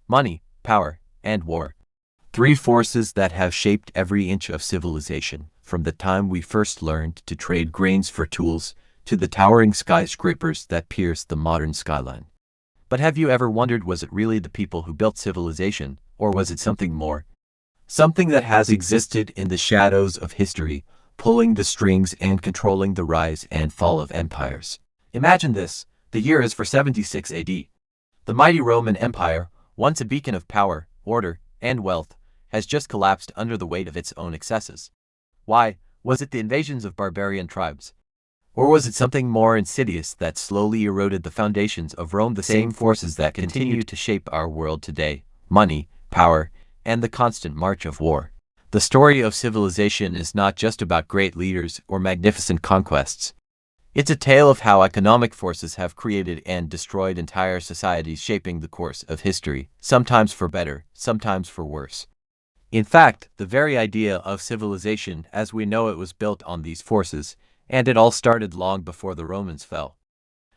money, power, and war. Three forces that have shaped every inch of civilization, from the time we first learned to trade grains for tools, to the towering skyscrapers that pierce the modern skyline. But have you ever wondered, was it really the people who built civilization, or was it something more? Something that has existed in the shadows of history, pulling the strings and controlling the rise and fall of empires. Imagine this. The year is 476 AD. The mighty Roman Empire, once a beacon of power, order, and wealth, has just collapsed under the weight of its own excesses. Why? Was it the invasions of barbarian tribes? Or was it something more insidious that slowly eroded the foundations of Rome? The same forces that continue to shape our world today: money, power, and the constant march of war. The story of civilization is not just about great leaders or magnificent conquests. It's a tale of how economic forces have created and destroyed entire societies, shaping the course of history, sometimes for better, sometimes for worse. In fact, the very idea of civilization as we know it was built on these forces, and it all started long before the Romans fell.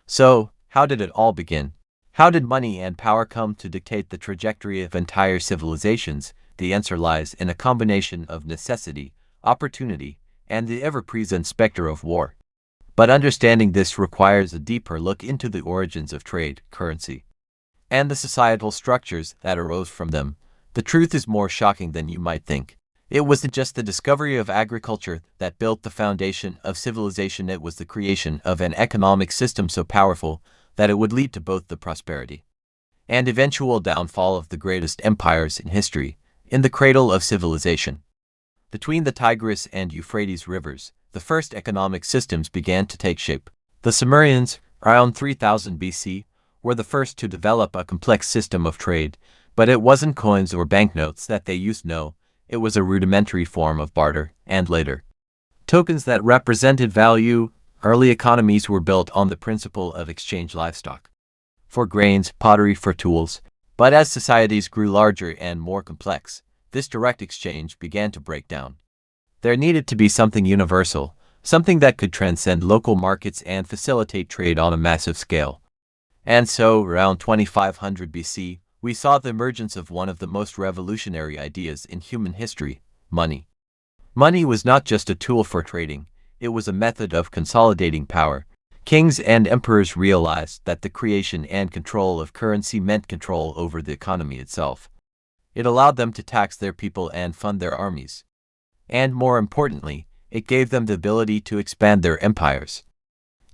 So, how did it all begin? How did money and power come to dictate the trajectory of entire civilizations? The answer lies in a combination of necessity, opportunity, and the ever-present specter of war. But understanding this requires a deeper look into the origins of trade, currency, and the societal structures that arose from them. The truth is more shocking than you might think. It wasn't just the discovery of agriculture that built the foundation of civilization. It was the creation of an economic system so powerful that it would lead to both the prosperity and eventual downfall of the greatest empires in history. In the cradle of civilization, between the Tigris and Euphrates rivers, the first economic systems began to take shape. The Sumerians, around 3000 BC, were the first to develop a complex system of trade, but it wasn't coins or banknotes that they used. No, it was a rudimentary form of barter, and later, tokens that represented value. Early economies were built on the principle of exchange: livestock for grains, pottery for tools. But as societies grew larger and more complex, this direct exchange began to break down. There needed to be something universal, something that could transcend local markets and facilitate trade on a massive scale. And so, around 2500 BC, we saw the emergence of one of the most revolutionary ideas in human history: money. Money was not just a tool for trading, it was a method of consolidating power. Kings and emperors realized that the creation and control of currency meant control over the economy itself. It allowed them to tax their people and fund their armies. And more importantly, it gave them the ability to expand their empires.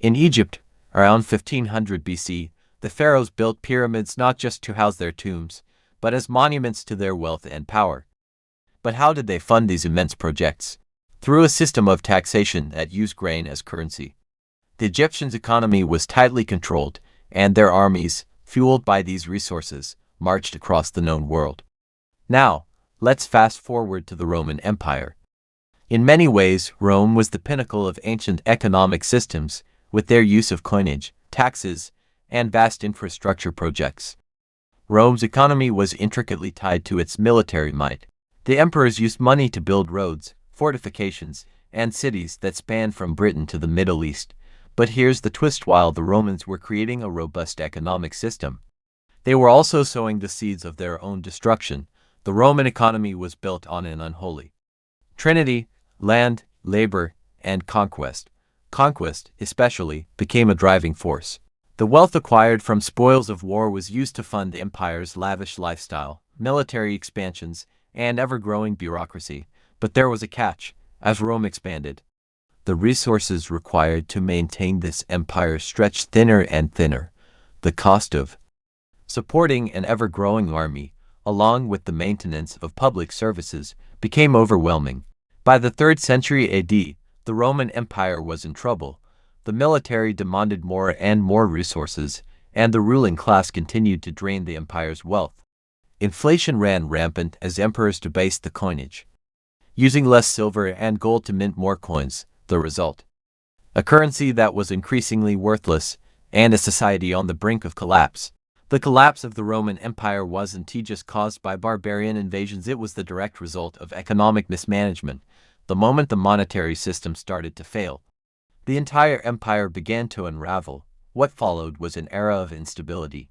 In Egypt, around 1500 BC, the pharaohs built pyramids not just to house their tombs, but as monuments to their wealth and power. But how did they fund these immense projects? Through a system of taxation that used grain as currency. The Egyptians' economy was tightly controlled, and their armies, fueled by these resources, marched across the known world. Now, let's fast forward to the Roman Empire. In many ways, Rome was the pinnacle of ancient economic systems, with their use of coinage, taxes, and vast infrastructure projects. Rome's economy was intricately tied to its military might. The emperors used money to build roads, fortifications, and cities that spanned from Britain to the Middle East. But here's the twist: while the Romans were creating a robust economic system, they were also sowing the seeds of their own destruction. The Roman economy was built on an unholy trinity: land, labor, and conquest. Conquest, especially, became a driving force. The wealth acquired from spoils of war was used to fund the empire's lavish lifestyle, military expansions, and ever-growing bureaucracy. But there was a catch. As Rome expanded, the resources required to maintain this empire stretched thinner and thinner. The cost of supporting an ever-growing army, along with the maintenance of public services, became overwhelming. By the 3rd century AD, the Roman Empire was in trouble. The military demanded more and more resources, and the ruling class continued to drain the empire's wealth. Inflation ran rampant as emperors debased the coinage, using less silver and gold to mint more coins. The result: a currency that was increasingly worthless, and a society on the brink of collapse. The collapse of the Roman Empire wasn't just caused by barbarian invasions, it was the direct result of economic mismanagement. The moment the monetary system started to fail, the entire empire began to unravel. What followed was an era of instability,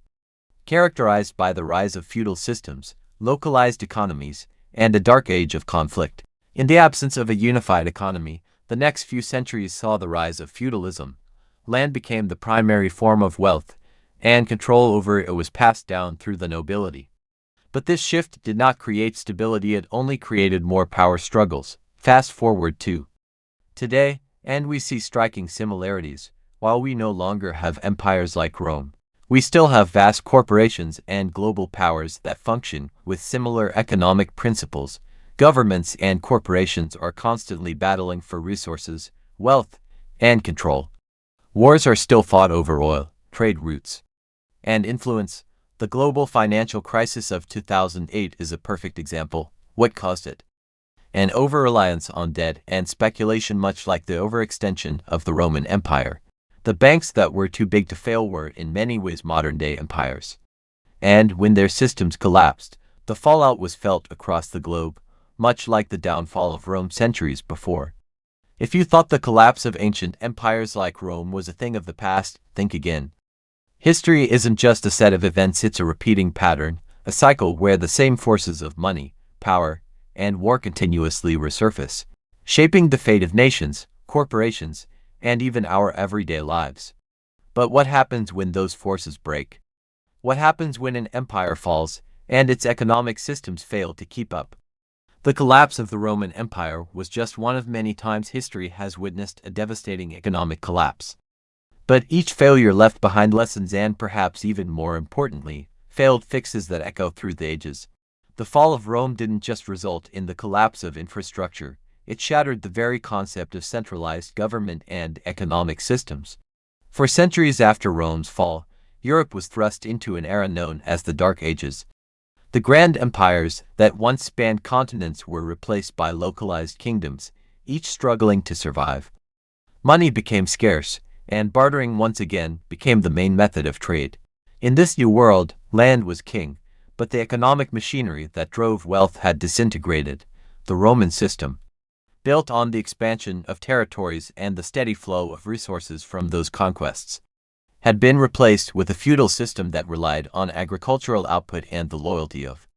characterized by the rise of feudal systems, localized economies, and a dark age of conflict. In the absence of a unified economy, the next few centuries saw the rise of feudalism. Land became the primary form of wealth, and control over it was passed down through the nobility. But this shift did not create stability, it only created more power struggles. Fast forward to today, and we see striking similarities. While we no longer have empires like Rome, we still have vast corporations and global powers that function with similar economic principles. Governments and corporations are constantly battling for resources, wealth, and control. Wars are still fought over oil, trade routes, and influence. The global financial crisis of 2008 is a perfect example. What caused it? An over-reliance on debt and speculation, much like the overextension of the Roman Empire. The banks that were too big to fail were in many ways modern-day empires. And when their systems collapsed, the fallout was felt across the globe, much like the downfall of Rome centuries before. If you thought the collapse of ancient empires like Rome was a thing of the past, think again. History isn't just a set of events, it's a repeating pattern, a cycle where the same forces of money, power, and war continuously resurface, shaping the fate of nations, corporations, and even our everyday lives. But what happens when those forces break? What happens when an empire falls and its economic systems fail to keep up? The collapse of the Roman Empire was just one of many times history has witnessed a devastating economic collapse. But each failure left behind lessons and, perhaps even more importantly, failed fixes that echo through the ages. The fall of Rome didn't just result in the collapse of infrastructure, it shattered the very concept of centralized government and economic systems. For centuries after Rome's fall, Europe was thrust into an era known as the Dark Ages. The grand empires that once spanned continents were replaced by localized kingdoms, each struggling to survive. Money became scarce, and bartering once again became the main method of trade. In this new world, land was king, but the economic machinery that drove wealth had disintegrated. The Roman system, built on the expansion of territories and the steady flow of resources from those conquests, had been replaced with a feudal system that relied on agricultural output and the loyalty of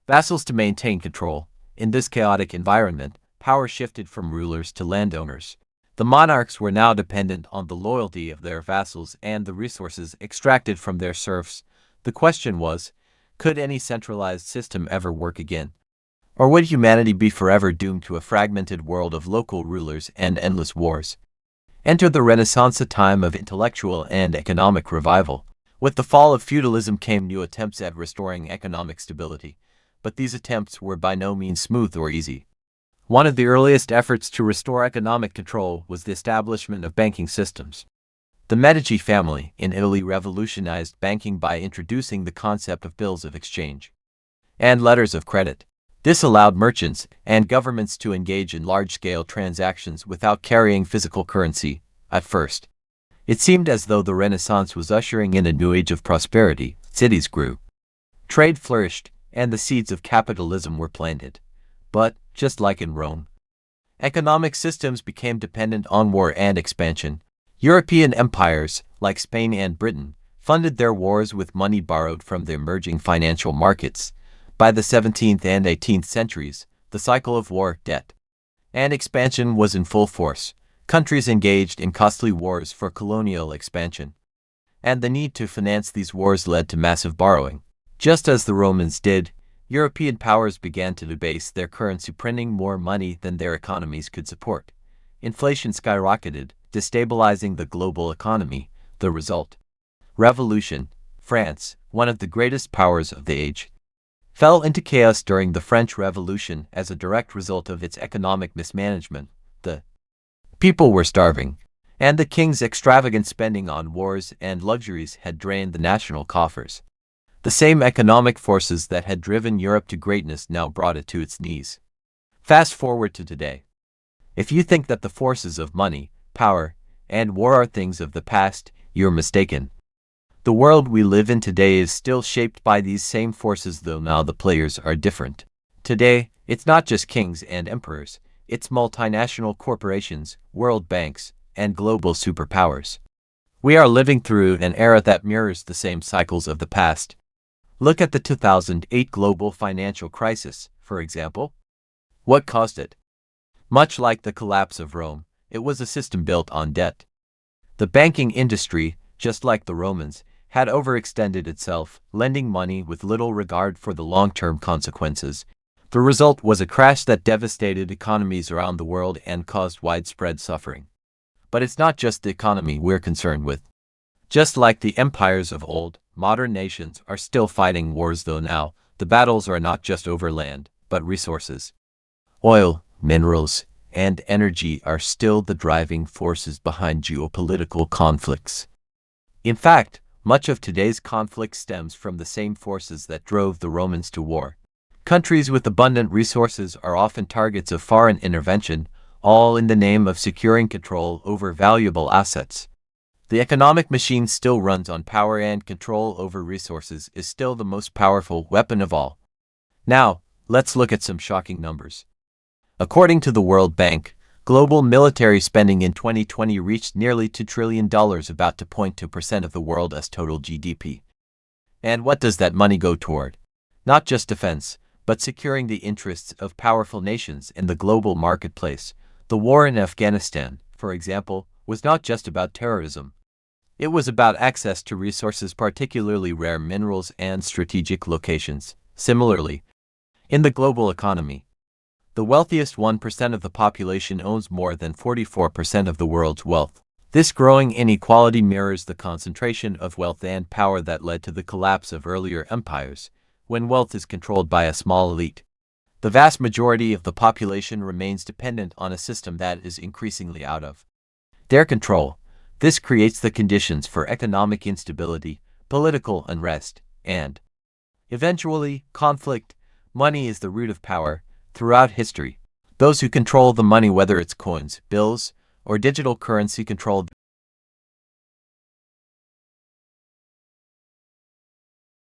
vassals to maintain control. In this chaotic environment, power shifted from rulers to landowners. The monarchs were now dependent on the loyalty of their vassals and the resources extracted from their serfs. The question was, could any centralized system ever work again? Or would humanity be forever doomed to a fragmented world of local rulers and endless wars? Enter the Renaissance, a time of intellectual and economic revival. With the fall of feudalism came new attempts at restoring economic stability, but these attempts were by no means smooth or easy. One of the earliest efforts to restore economic control was the establishment of banking systems. The Medici family in Italy revolutionized banking by introducing the concept of bills of exchange and letters of credit. This allowed merchants and governments to engage in large-scale transactions without carrying physical currency. At first, it seemed as though the Renaissance was ushering in a new age of prosperity. Cities grew, trade flourished, and the seeds of capitalism were planted. But, just like in Rome, economic systems became dependent on war and expansion. European empires, like Spain and Britain, funded their wars with money borrowed from the emerging financial markets. By the 17th and 18th centuries, the cycle of war, debt, and expansion was in full force. Countries engaged in costly wars for colonial expansion, and the need to finance these wars led to massive borrowing. Just as the Romans did, European powers began to debase their currency, printing more money than their economies could support. Inflation skyrocketed, destabilizing the global economy. The result: revolution. France, one of the greatest powers of the age, fell into chaos during the French Revolution as a direct result of its economic mismanagement. The people were starving, and the king's extravagant spending on wars and luxuries had drained the national coffers. The same economic forces that had driven Europe to greatness now brought it to its knees. Fast forward to today. If you think that the forces of money, power, and war are things of the past, you're mistaken. The world we live in today is still shaped by these same forces, though now the players are different. Today, it's not just kings and emperors, it's multinational corporations, world banks, and global superpowers. We are living through an era that mirrors the same cycles of the past. Look at the 2008 global financial crisis, for example. What caused it? Much like the collapse of Rome, it was a system built on debt. The banking industry, just like the Romans, had overextended itself, lending money with little regard for the long-term consequences. The result was a crash that devastated economies around the world and caused widespread suffering. But it's not just the economy we're concerned with. Just like the empires of old, modern nations are still fighting wars, though now, the battles are not just over land, but resources. Oil, minerals, and energy are still the driving forces behind geopolitical conflicts. In fact, much of today's conflict stems from the same forces that drove the Romans to war. Countries with abundant resources are often targets of foreign intervention, all in the name of securing control over valuable assets. The economic machine still runs on power, and control over resources is still the most powerful weapon of all. Now, let's look at some shocking numbers. According to the World Bank, global military spending in 2020 reached nearly $2 trillion, about 2.2% of the world's total GDP. And what does that money go toward? Not just defense, but securing the interests of powerful nations in the global marketplace. The war in Afghanistan, for example, was not just about terrorism. It was about access to resources, particularly rare minerals and strategic locations. Similarly, in the global economy, the wealthiest 1% of the population owns more than 44% of the world's wealth. This growing inequality mirrors the concentration of wealth and power that led to the collapse of earlier empires, when wealth is controlled by a small elite. The vast majority of the population remains dependent on a system that is increasingly out of their control. This creates the conditions for economic instability, political unrest, and, eventually, conflict. Money is the root of power. Throughout history, those who control the money, whether it's coins, bills, or digital currency, control